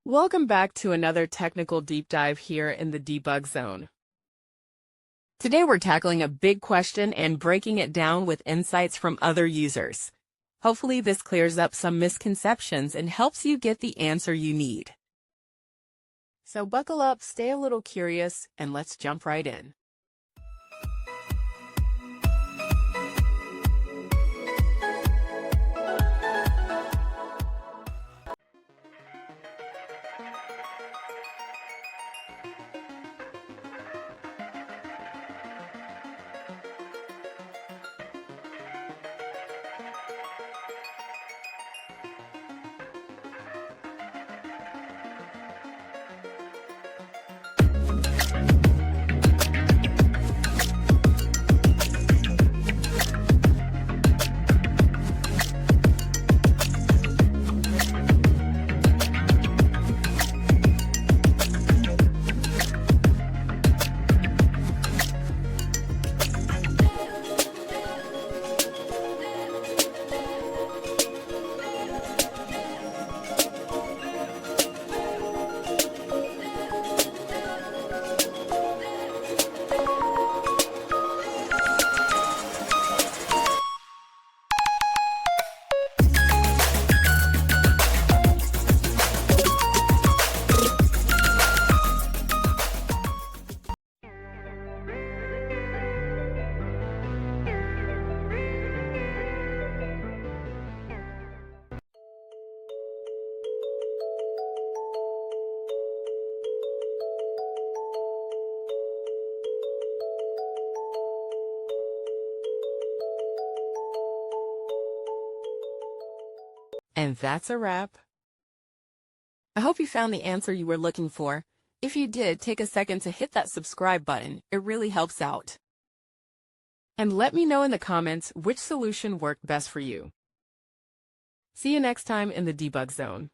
Welcome back to another technical deep dive here in the debug zone. Today we're tackling a big question and breaking it down with insights from other users. Hopefully this clears up some misconceptions and helps you get the answer you need. So buckle up, stay a little curious, and let's jump right in. And that's a wrap. I hope you found the answer you were looking for. If you did, take a second to hit that subscribe button. It really helps out. And let me know in the comments which solution worked best for you. See you next time in the debug zone.